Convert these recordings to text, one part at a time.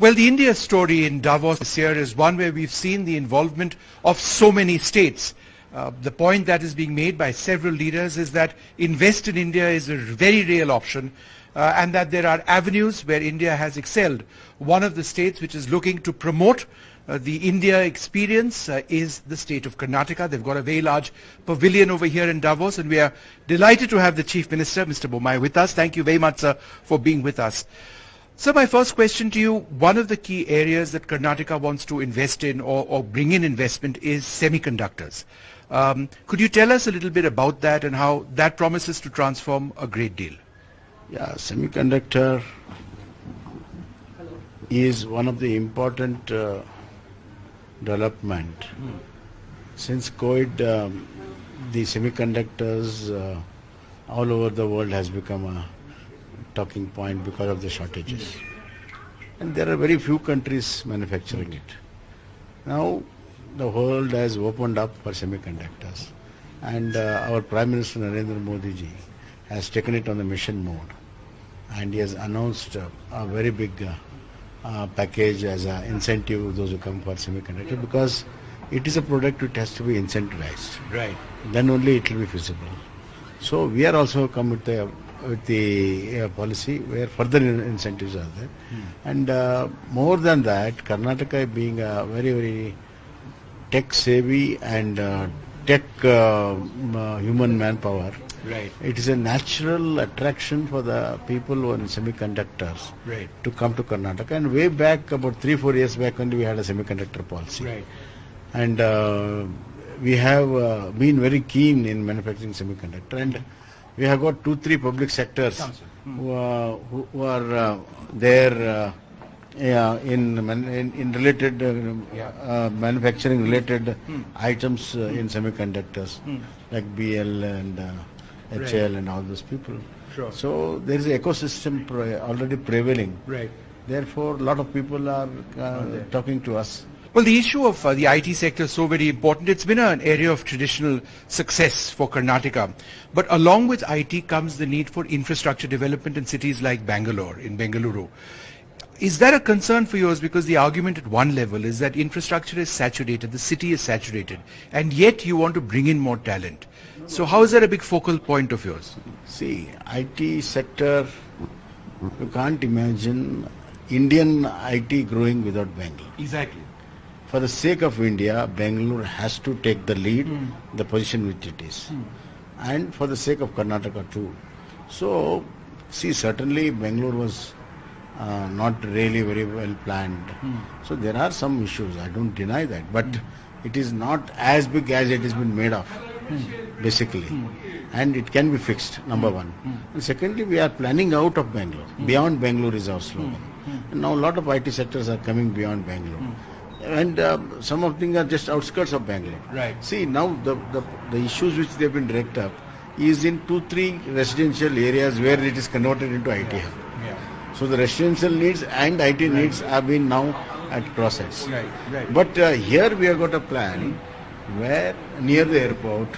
Well, the India story in Davos this year is one where we've seen the involvement of so many states. The point that is being made by several leaders is that invest in India is a very real option and that there are avenues where India has excelled. One of the states which is looking to promote the India experience is the state of Karnataka. They've got a very large pavilion over here in Davos, and we are delighted to have the Chief Minister, Mr. Bommai, with us. Thank you very much, sir, for being with us. So my first question to you, one of the key areas that Karnataka wants to invest in or bring in investment is semiconductors. Could you tell us a little bit about that and how that promises to transform a great deal? Yeah, semiconductor is one of the important development. Since COVID, the semiconductors all over the world has become a talking point because of the shortages. And there are very few countries manufacturing it. Now the world has opened up for semiconductors, and our Prime Minister Narendra Modi ji has taken it on the mission mode, and he has announced a very big package as an incentive to those who come for semiconductor, because it is a product which has to be incentivized. Right. Then only it will be feasible. So we are also come with the policy where further incentives are there. And more than that, Karnataka being a very, very tech savvy and tech human manpower, Right. it is a natural attraction for the people who are in semiconductors Right. to come to Karnataka. And way back, about 3-4 years back, only we had a semiconductor policy. Right. And we have been very keen in manufacturing semiconductor, and we have got 2-3 public sectors who are there in related manufacturing related items in semiconductors like BL and HL and all those people. Sure. So there is an ecosystem already prevailing. Right. Therefore, a lot of people are talking to us. Well, the issue of the IT sector is so very important. It's been an area of traditional success for Karnataka. But along with IT comes the need for infrastructure development in cities like Bangalore, in Bengaluru. Is that a concern for yours? Because the argument at one level is that infrastructure is saturated, the city is saturated, and yet you want to bring in more talent. So how is that a big focal point of yours? See, IT sector, you can't imagine Indian IT growing without Bangalore. Exactly. For the sake of India, Bangalore has to take the lead, the position which it is. And for the sake of Karnataka too. So, see, certainly Bangalore was not really very well planned. So there are some issues, I don't deny that. But it is not as big as it has been made of, basically. And it can be fixed, number one. And secondly, we are planning out of Bangalore. Beyond Bangalore is our slogan. And now a lot of IT sectors are coming beyond Bangalore. And some of them are just outskirts of Bangalore. Right. See, now the issues which they have been raked up is in 2-3 residential areas where it is converted into IT hub. Yeah. So the residential needs and IT needs have been now at crossheads. Right, right. But here we have got a plan where near the airport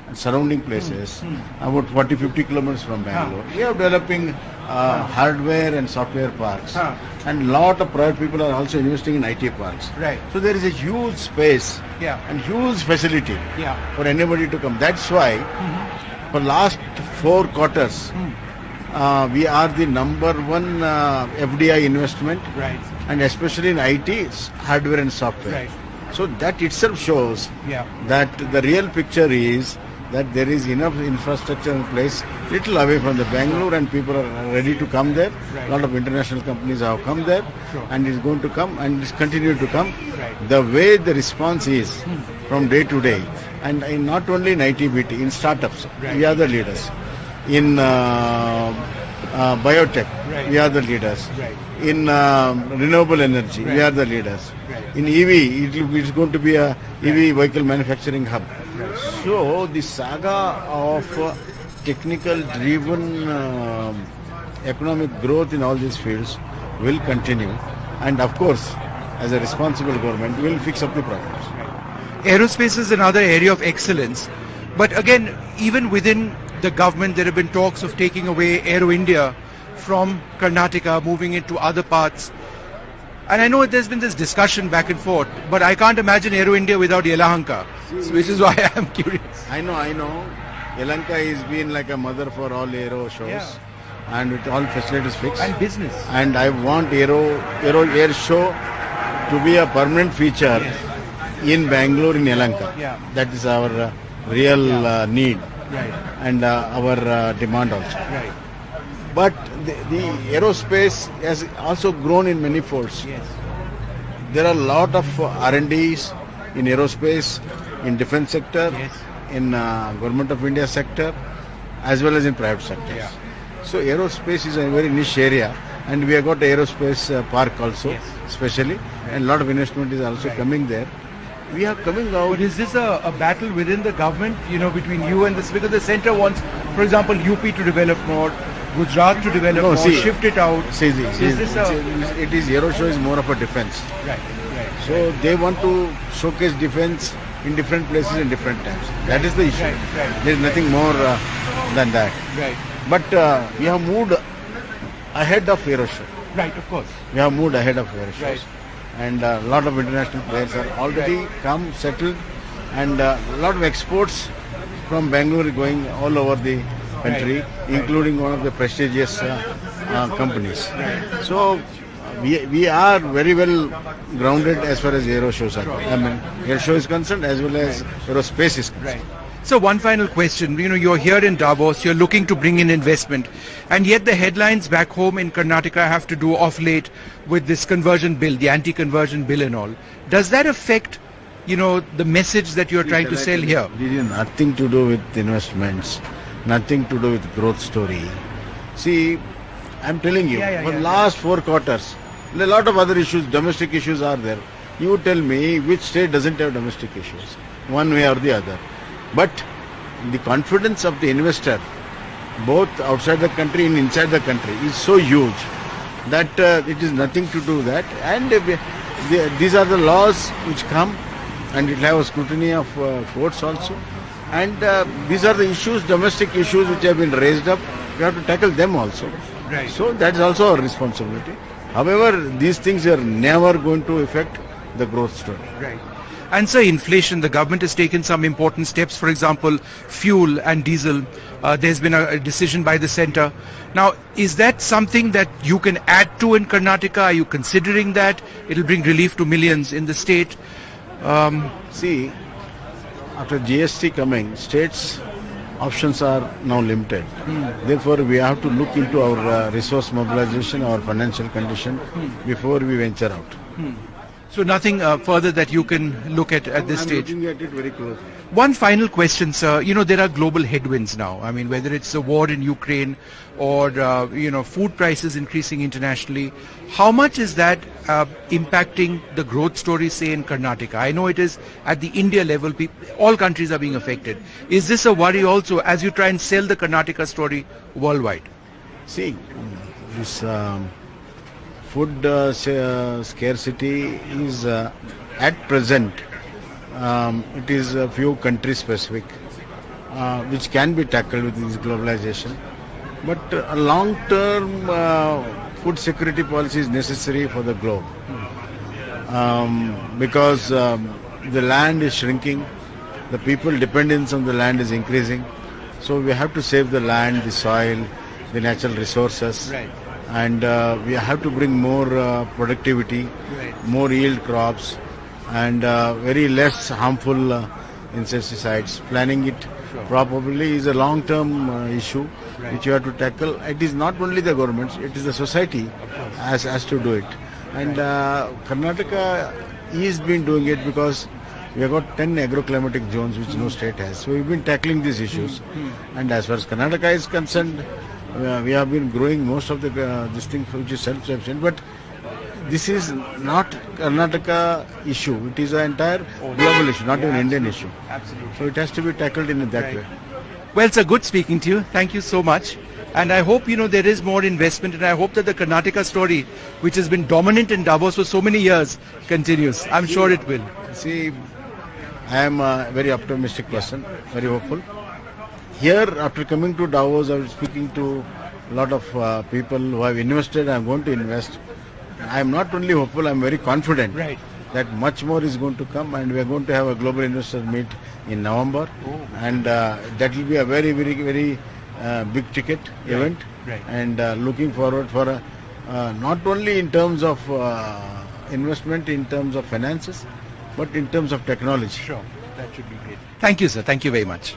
and surrounding places, about 40-50 kilometers from Bangalore, we are developing hardware and software parks. And lot of private people are also investing in IT parks. Right. So there is a huge space and huge facility for anybody to come. That's why for last 4 quarters, we are the number 1 FDI investment, and especially in IT, hardware and software. Right. So that itself shows that the real picture is that there is enough infrastructure in place, little away from the Bangalore, and people are ready to come there. A lot of international companies have come there, and it's going to come and it's continuing to come. The way the response is from day to day, and in not only in ITBT, in startups, we are the leaders. In biotech, we are the leaders. In renewable energy, we are the leaders. In EV, it's going to be a EV vehicle manufacturing hub. So the saga of technical driven economic growth in all these fields will continue, and of course, as a responsible government, we will fix up the problems. Aerospace is another area of excellence, but again, even within the government, there have been talks of taking away Aero India from Karnataka, moving it to other parts. And I know there's been this discussion back and forth, but I can't imagine Aero India without Yelahanka, which is why I'm curious. I know. Yelanka has been like a mother for all aero shows, Yeah. and with all facilities fixed. And business. And I want aero air show to be a permanent feature in Bangalore, in Yelanka. Yeah. That is our real need Right, and our demand also. right. But the aerospace has also grown in many folds. Yes. There are a lot of R&Ds in aerospace, in defense sector, Yes. in government of India sector, as well as in private sectors. Yeah. So aerospace is a very niche area, and we have got aerospace park also, Yes. especially, and a lot of investment is also Right. coming there. We are coming out. But is this a battle within the government, between you and this? Because the centre wants, for example, UP to develop more, Gujarat to develop more, shift it out. See, Is this it is aero show is more of a defense. Right, right. So they want to showcase defense in different places in different times. That is the issue. Right, right. There is nothing more than that. Right, But we have moved ahead of aero show. right, of course. We have moved ahead of aero shows. Right. And a lot of international players are already come, settled, and a lot of exports from Bangalore going all over the country, Right. including one of the prestigious companies. So we are very well grounded as far as aero shows are. I mean, air show is concerned as well as aerospace is concerned. Right. So one final question. You're here in Davos, you're looking to bring in investment, and yet the headlines back home in Karnataka have to do off late with this conversion bill, the anti-conversion bill and all. Does that affect, the message that you're trying to sell here? It is nothing to do with investments, nothing to do with growth story. See, I'm telling you, for last 4 quarters, a lot of other issues, domestic issues are there. You tell me which state doesn't have domestic issues, one way or the other. But the confidence of the investor, both outside the country and inside the country, is so huge that it is nothing to do that. And these are the laws which come, and it will have a scrutiny of courts also. And these are the issues, domestic issues which have been raised up. We have to tackle them also. Right. So that is also our responsibility. However, these things are never going to affect the growth story. Right. And so inflation, the government has taken some important steps, for example, fuel and diesel. There's been a decision by the centre. Now, is that something that you can add to in Karnataka? Are you considering that? It'll bring relief to millions in the state. See, after GST coming, states' options are now limited. Therefore, we have to look into our resource mobilization, our financial condition before we venture out. So nothing further that you can look at this I'm stage? looking at it very closely. One final question, sir. There are global headwinds now. I mean, whether it's the war in Ukraine or, food prices increasing internationally. How much is that impacting the growth story, say, in Karnataka? I know it is at the India level. All countries are being affected. Is this a worry also as you try and sell the Karnataka story worldwide? See, this food scarcity is at present, it is a few country specific, which can be tackled with this globalization. But a long-term food security policy is necessary for the globe, because the land is shrinking, the people dependence on the land is increasing. So we have to save the land, the soil, the natural resources. Right. And we have to bring more productivity, more yield crops, and very less harmful insecticides. Planning it properly is a long-term issue which you have to tackle. It is not only the governments, it is the society has to do it. And Karnataka is been doing it because we have got 10 agroclimatic zones which no state has. So we've been tackling these issues. And as far as Karnataka is concerned, we have been growing most of the this thing which is self-sufficient, but this is not Karnataka issue. It is an entire global issue, not even Indian issue. Absolutely. So it has to be tackled in that way. Well, it's good speaking to you. Thank you so much. And I hope, there is more investment, and I hope that the Karnataka story, which has been dominant in Davos for so many years, continues. I'm sure it will. See, I am a very optimistic person, very hopeful. Here, after coming to Davos, I was speaking to a lot of people who have invested and are going to invest. I am not only hopeful, I am very confident Right. that much more is going to come, and we are going to have a global investor meet in November, and that will be a very, very, very big ticket event, right. and looking forward for not only in terms of investment, in terms of finances, but in terms of technology. Sure. That should be great. Thank you, sir. Thank you very much.